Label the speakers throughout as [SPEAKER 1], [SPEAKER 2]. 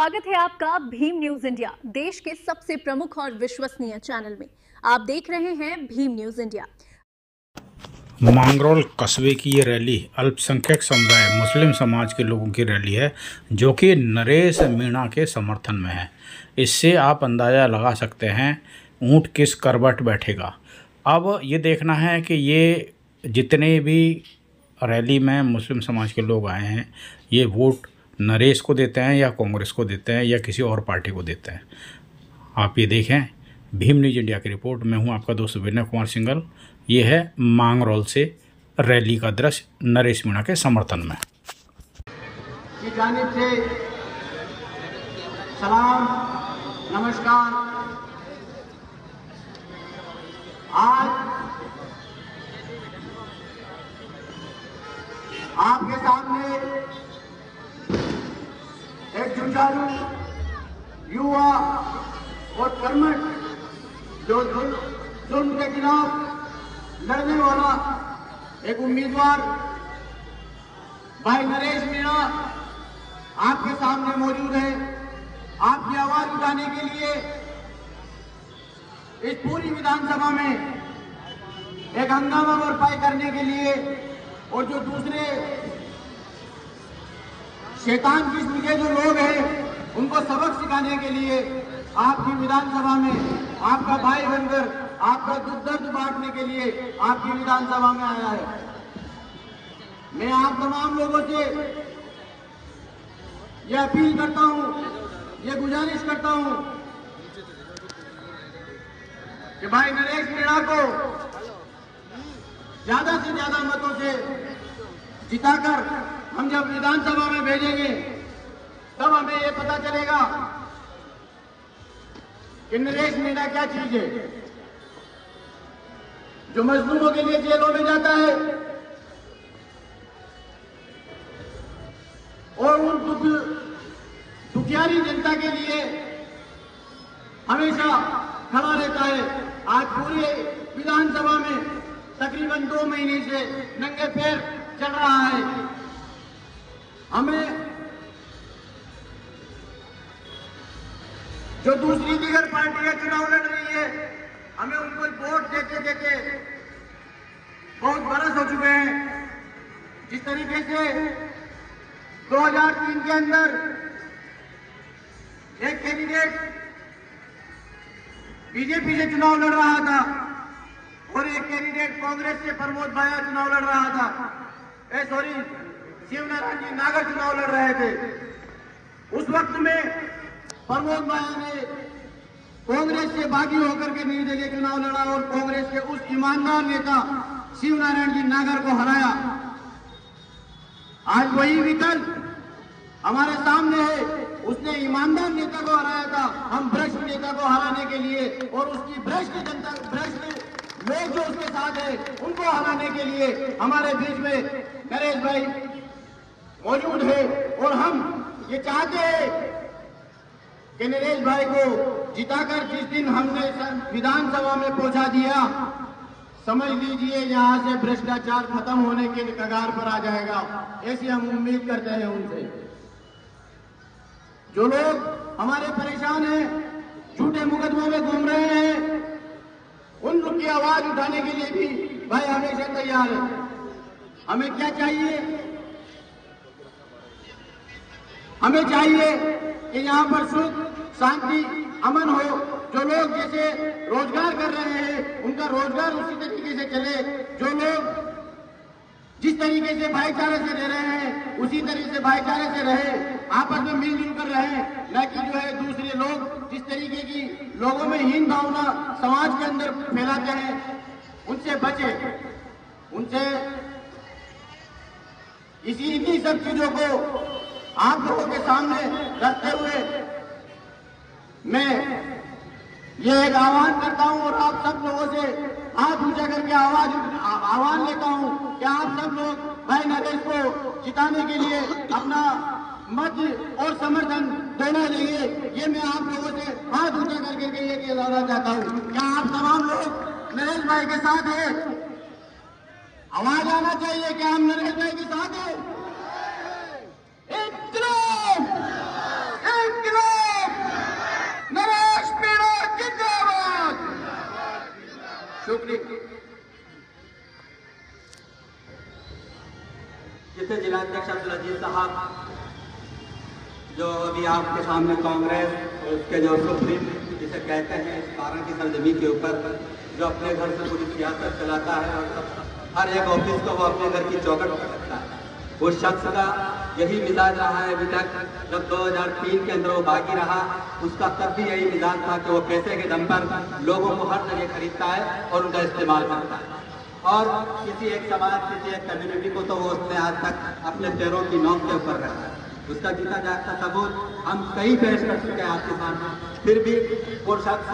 [SPEAKER 1] स्वागत है आपका भीम न्यूज इंडिया, देश के सबसे प्रमुख और विश्वसनीय चैनल में। आप देख रहे हैं भीम न्यूज इंडिया।
[SPEAKER 2] मांगरोल कस्बे की ये रैली अल्पसंख्यक समुदाय मुस्लिम समाज के लोगों की रैली है, जो कि नरेश मीणा के समर्थन में है। इससे आप अंदाज़ा लगा सकते हैं ऊंट किस करवट बैठेगा। अब ये देखना है कि ये जितने भी रैली में मुस्लिम समाज के लोग आए हैं, ये वोट नरेश को देते हैं या कांग्रेस को देते हैं या किसी और पार्टी को देते हैं। आप ये देखें, भीम न्यूज इंडिया की रिपोर्ट। मैं हूं आपका दोस्त विनय कुमार सिंघल। ये है मांगरोल से रैली का दृश्य नरेश मीणा के समर्थन में।
[SPEAKER 3] की जानिब से सलाम, नमस्कार। आज आपके सामने एक जुझारू युवा और कर्मठ जो जुल्म के खिलाफ लड़ने वाला एक उम्मीदवार भाई नरेश मीणा आपके सामने मौजूद है। आपकी आवाज उठाने के लिए इस पूरी विधानसभा में एक हंगामा बर्पाई करने के लिए और जो दूसरे शैतान किस्म के जो लोग हैं उनको सबक सिखाने के लिए आपकी विधानसभा में आपका भाई बनकर आपका दुख दर्द बांटने के लिए आपकी विधानसभा में आया है। मैं आप तमाम लोगों से यह अपील करता हूं, यह गुजारिश करता हूं कि भाई नरेश मीणा को ज्यादा से ज्यादा मतों से जिताकर हम जब विधानसभा में भेजेंगे तब हमें यह पता चलेगा कि नरेश मीणा क्या चीज है। जो मजलूमों के लिए जेलों में जाता है और उन दुखियारी जनता के लिए हमेशा खड़ा रहता है। आज पूरे विधानसभा में तकरीबन 2 महीने से नंगे पैर चल रहा है। हमें जो दूसरी दीगर पार्टियां चुनाव लड़ रही है, हमें उनको वोट देते देते बहुत बरस हो चुके हैं। जिस तरीके से 2003 के अंदर एक कैंडिडेट बीजेपी से चुनाव लड़ रहा था और एक कैंडिडेट कांग्रेस से प्रमोद भाया चुनाव लड़ रहा था, शिवनारायण जी नागर चुनाव लड़ रहे थे। उस वक्त में प्रमोद भाया ने कांग्रेस से बागी होकर के नई जगह चुनाव लड़ा और कांग्रेस के उस ईमानदार नेता शिवनारायण जी नागर को हराया। आज वही विकल्प हमारे सामने है। उसने ईमानदार नेता को हराया था, हम भ्रष्ट नेता को हराने के लिए और उसकी भ्रष्ट जनता, भ्रष्ट लोग जो उसके साथ है उनको हराने के लिए हमारे बीच में नरेश भाई मौजूद है। और हम ये चाहते हैं कि नरेश भाई को जिताकर जिस दिन हमने विधानसभा में पहुंचा दिया, समझ लीजिए यहां से भ्रष्टाचार खत्म होने के कगार पर आ जाएगा। ऐसी हम उम्मीद करते हैं उनसे। जो लोग हमारे परेशान हैं, झूठे मुकदमों में घूम रहे हैं, उन लोग की आवाज उठाने के लिए भी भाई हमेशा तैयार है। हमें क्या चाहिए? हमें चाहिए कि यहाँ पर सुख, शांति, अमन हो। जो लोग जैसे रोजगार कर रहे हैं उनका रोजगार उसी तरीके से चले। जो लोग जिस तरीके से भाईचारे से रह रहे हैं उसी तरीके से भाईचारे से रहे, आपस में मिलजुल कर रहे, न कि जो है दूसरे लोग जिस तरीके की लोगों में हीन भावना समाज के अंदर फैलाते हैं, उनसे बचे। उनसे इन्हीं सब चीजों को आप लोगों के सामने रखते हुए मैं ये एक आह्वान करता हूं और आप सब लोगों से हाथ ऊंचा करके आह्वान लेता हूं कि आप सब लोग भाई नरेश को जिताने के लिए अपना मत और समर्थन देना चाहिए। ये मैं आप लोगों से हाथ ऊंचा करके ये कहना चाहता हूं। क्या आप तमाम लोग नरेश भाई के साथ हैं? आवाज आना चाहिए कि हम नरेश भाई के साथ हैं। एक शुक्रिया। जिसे जिलाध्यक्ष अब्दुल अजीज साहब, जो अभी आपके सामने कांग्रेस और उसके जो सुप्रीम जिसे कहते हैं इस 12 की सरजमी के ऊपर, जो अपने घर से पूरी सियासत चलाता है और हर एक ऑफिस को वो अपने घर की चौखट पर रखता है, उस शख्स का यही मिजाज रहा है अभी तक। जब 2003 के अंदर वो बागी रहा, उसका तब भी यही मिजाज था कि वो पैसे के दम पर लोगों को हर जगह खरीदता है और उनका इस्तेमाल करता है। और किसी एक समाज, किसी एक कम्युनिटी को तो वो उसने आज तक अपने पैरों की नोक के ऊपर रखा है। उसका जीता जागता सबूत हम कई पेश कर चुके हैं आपके सामने, फिर भी वो शख्स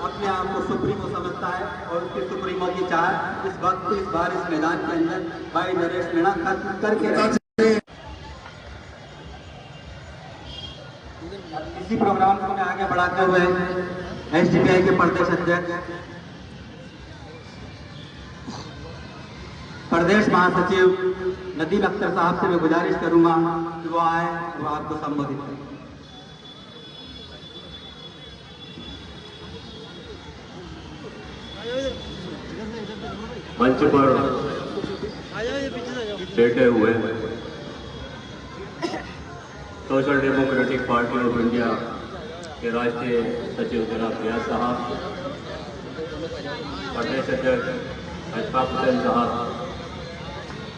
[SPEAKER 3] अपने आप को सुप्रीमो समझता है और उसके सुप्रीमो की चाह इस वक्त इस बार इस मैदान के अंदर भाई नरेश मीणा करके इसी प्रोग्राम को मैं आगे बढ़ाते हुए SDPI के प्रदेश अध्यक्ष, प्रदेश महासचिव नदीम अख्तर साहब से मैं गुजारिश करूंगा कि वो आए, वो आपको संबोधित करें।
[SPEAKER 4] मंच पर बैठे हुए social democratic party of India के राष्ट्रीय सचिव जनाब रियाज साहब, प्रदेश अध्यक्ष अशफाक हुसैन साहब,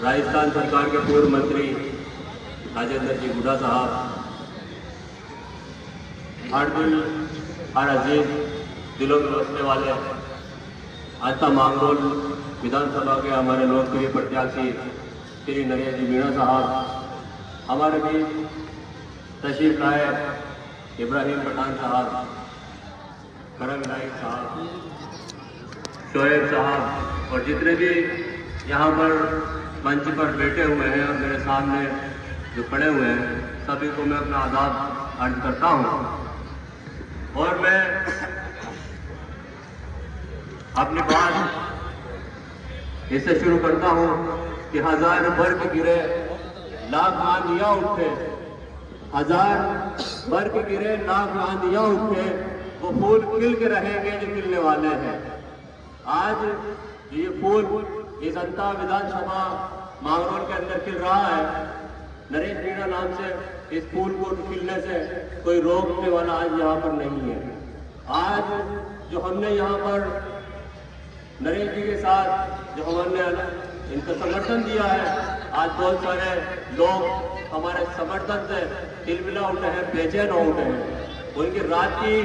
[SPEAKER 4] राजस्थान सरकार के पूर्व मंत्री राजेंद्र जी हुड्डा साहब, हर दिल हर अजीज दिलों में बसने वाले आस्था मांगरोल विधानसभा के हमारे लोकप्रिय प्रत्याशी श्री नरेश जी मीणा साहब, हमारे भी तशरीफ लाए इब्राहिम पठान साहब, करम नाइक साहब, शोएब साहब और जितने भी यहाँ पर मंच पर बैठे हुए हैं और मेरे सामने जो खड़े हुए हैं, सभी को मैं अपना आदाब अर्ज करता हूँ। और मैं अपनी बात इससे शुरू करता हूँ कि हजार वर्ग गिरे लाख आंधियाँ उठे, हजार वर्ग गिरे लाख आंधियाँ उठे, वो फूल खिल के रहेंगे जो खिलने वाले हैं। आज ये फूल इस अंता विधानसभा मांगरोल के अंदर खिल रहा है। नरेश मीणा नाम से इस फूल को खिलने से कोई रोकने वाला आज यहाँ पर नहीं है। आज जो हमने यहाँ पर नरेश जी के साथ जो हमने इनका समर्थन दिया है, आज बहुत सारे लोग हमारे समर्थन से तिलमिला उठे हैं, बेचैन हो उठे हैं। उनकी रात की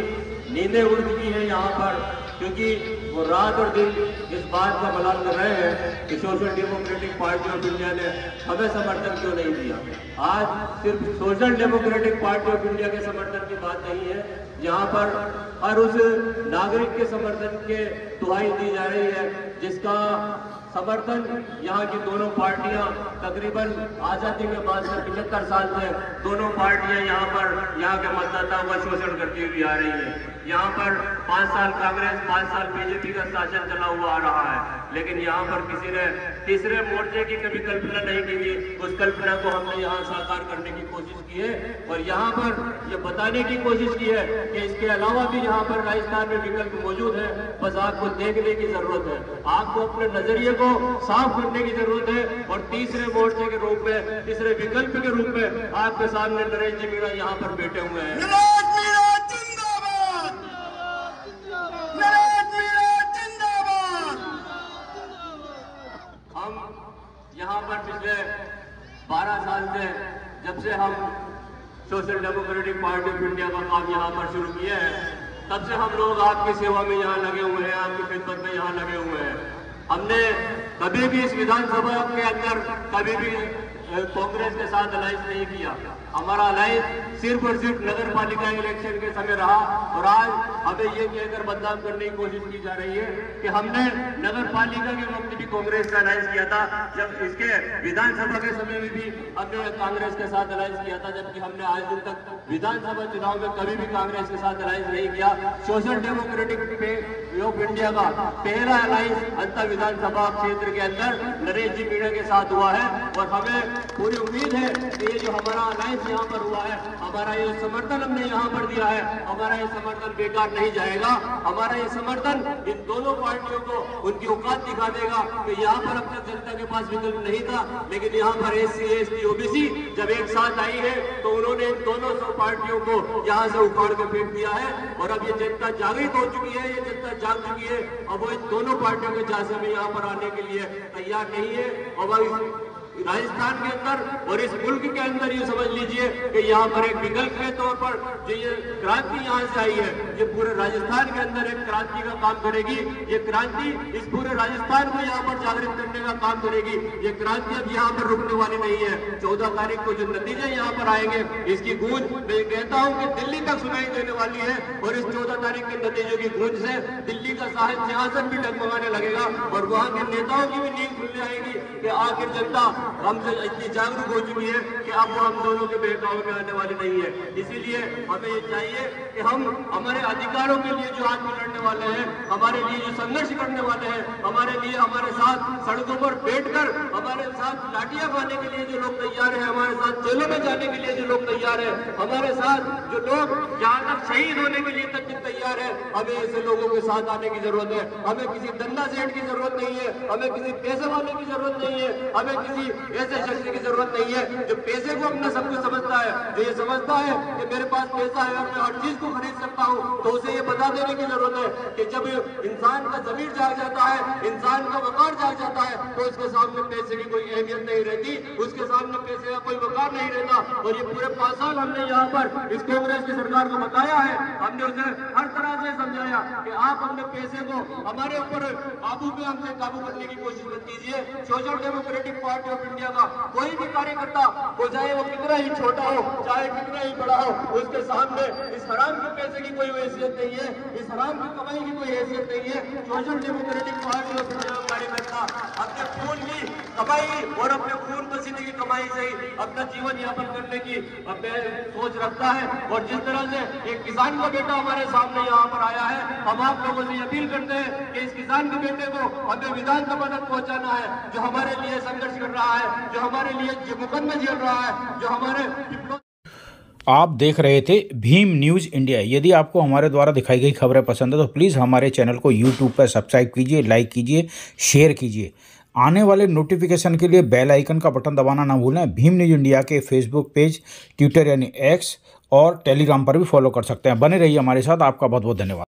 [SPEAKER 4] नींदें उड़ चुकी हैं यहाँ पर, क्योंकि वो रात और दिन इस बात का मलाल कर रहे हैं कि social democratic party of India ने हमें समर्थन क्यों नहीं दिया। आज सिर्फ social democratic party of India के समर्थन की बात नहीं है, यहाँ पर हर उस नागरिक के समर्थन के दुहाई दी जा रही है जिसका समर्थन यहाँ की दोनों पार्टियां तकरीबन आजादी के बाद से 75 साल से दोनों पार्टियां यहाँ के मतदाताओं का शोषण करती हुई आ रही है। यहाँ पर 5 साल कांग्रेस, 5 साल बीजेपी का शासन चला हुआ आ रहा है, लेकिन यहाँ पर किसी ने तीसरे मोर्चे की कभी कल्पना नहीं की थी। उस कल्पना को हमने यहाँ साकार करने की कोशिश की है और यहाँ पर ये बताने की कोशिश की है कि इसके अलावा भी यहाँ पर राजस्थान में विकल्प मौजूद है। बस आपको देखने की जरूरत है, आपको अपने नजरिए को साफ करने की जरूरत है और तीसरे मोर्चे के रूप में, तीसरे विकल्प के रूप में आपके सामने नरेश जी मीणा यहाँ पर बैठे हुए हैं। हम यहाँ पर पिछले 12 साल से, जब से हम social democratic party of India का काम यहाँ पर शुरू किया है, तब से हम लोग आपकी सेवा में यहाँ लगे हुए हैं, आपकी खिदमत में यहाँ लगे हुए हैं। हमने कभी भी इस विधानसभा के अंदर कभी भी कांग्रेस के साथ अलायंस नहीं किया। हमारा अलायंस सिर्फ और सिर्फ नगर पालिका इलेक्शन के समय रहा और आज हमें ये कहकर बदनाम करने की कोशिश की जा रही है कि हमने नगर पालिका के वक्त भी कांग्रेस का अलायंस किया था, जब इसके विधानसभा के समय में भी हमने कांग्रेस के साथ अलायंस किया था, जबकि हमने आज दिन तक विधानसभा चुनाव में कभी भी कांग्रेस के साथ अलायंस नहीं किया। सोशल डेमोक्रेटिक ऑफ इंडिया का पहला अलायंस अंतर विधानसभा क्षेत्र के अंदर नरेश जी मीणा के साथ हुआ है और हमें पूरी उम्मीद है कि ये जो हमारा अलायंस यहाँ पर हुआ है, हमारा ये समर्थन हमने यहाँ पर दिया है, हमारा ये समर्थन बेकार नहीं जाएगा। हमारा ये समर्थन इन दोनों पार्टियों को उनकी औकात दिखा देगा कि यहाँ पर अब तक जनता के पास विकल्प नहीं था, लेकिन यहाँ पर SC, ST, OBC जब एक साथ आई है तो उन्होंने इन दोनों पार्टियों को यहाँ से उखाड़ के फेंक दिया है और अब ये जनता जागृत हो चुकी है, ये जनता जाग चुकी है। अब वो इन दोनों पार्टियों के झांसे में यहाँ पर आने के लिए तैयार नहीं है। और राजस्थान के अंदर और इस मुल्क के अंदर ये समझ लीजिए कि यहाँ पर एक विकल्प के तौर पर जो ये क्रांति यहाँ से आई है, ये पूरे राजस्थान के अंदर एक क्रांति का काम करेगी। ये क्रांति इस पूरे राजस्थान को यहाँ पर जागृत करने का काम करेगी। ये क्रांति अब यहाँ पर रुकने वाली नहीं है। 14 तारीख को जो नतीजे यहाँ पर आएंगे, इसकी गूंज मैं कहता हूँ कि दिल्ली तक सुनाई देने वाली है और इस 14 तारीख के नतीजों की गूंज से दिल्ली का सिंहासन भी डगमगाने लगेगा और वहाँ के नेताओं की भी नींद खुलने आएगी कि आखिर जनता हमसे इतनी जागरूक हो चुकी है कि अब वो हम दोनों के बहकावे में आने वाले नहीं है। इसीलिए हमें ये चाहिए कि हम हमारे अधिकारों के लिए जो आज लड़ने वाले हैं, हमारे लिए जो संघर्ष करने वाले हैं, हमारे लिए हमारे साथ सड़कों पर बैठकर हमारे साथ लाठियां खाने के लिए जो लोग तैयार है, हमारे साथ जेलों में जाने के लिए जो लोग तैयार है, हमारे साथ जो लोग जहाँ तक शहीद होने के लिए तक तैयार है, हमें ऐसे लोगों के साथ आने की जरूरत है। हमें किसी धंधा सेठ की जरूरत नहीं है, हमें किसी पैसे वाले की जरूरत नहीं है, हमें किसी ऐसे शख्स की जरूरत नहीं है जो पैसे को अपना सब कुछ समझता है, जो ये समझता है कि मेरे पास पैसा है और मैं हर चीज को खरीद सकता हूँ। तो उसे ये बता देने की जरूरत है कि जब इंसान का जमीर जाग जाता है, इंसान का वकार जाग जाता है, तो उसके सामने पैसे की कोई अहमियत नहीं रहती, उसके सामने पैसे का कोई वकार नहीं रहता। और ये पूरे 5 साल हमने यहाँ पर इस कांग्रेस की सरकार को बताया है, हमने उसे हर तरह से समझाया कि आप अपने पैसे को हमारे ऊपर काबू में हमसे काबू करने की कोशिश मत कीजिए। Social democratic party of India का कोई भी कार्यकर्ता हो, चाहे वो कितना ही छोटा हो, चाहे कितना ही बड़ा हो, उसके सामने इस हराम के पैसे की कोई हैसियत नहीं है, इस हराम की कमाई की कोई हैसियत नहीं है। Social democratic party of India का कार्यकर्ता अपने खून की कमाई और अपने खून पसीने की कमाई से ही अपना जीवन यापन करने की अपने सोच रखता है। और जिस तरह से एक किसान का बेटा हमारे सामने यहाँ पर आया है, हम आप लोगों से अपील करते हैं कि इस किसान के बेटे को हमें विधानसभा तक पहुंचाना है, जो हमारे लिए संघर्ष कर रहा है, जो हमारे लिए मुकदमे झेल रहा है, जो हमारे।
[SPEAKER 2] आप देख रहे थे भीम न्यूज़ इंडिया। यदि आपको हमारे द्वारा दिखाई गई खबरें पसंद है तो प्लीज़ हमारे चैनल को यूट्यूब पर सब्सक्राइब कीजिए, लाइक कीजिए, शेयर कीजिए। आने वाले नोटिफिकेशन के लिए बेल आइकन का बटन दबाना ना भूलें। भीम न्यूज़ इंडिया के फेसबुक पेज, ट्विटर यानी X और टेलीग्राम पर भी फॉलो कर सकते हैं। बने रहिए हमारे साथ। आपका बहुत बहुत धन्यवाद।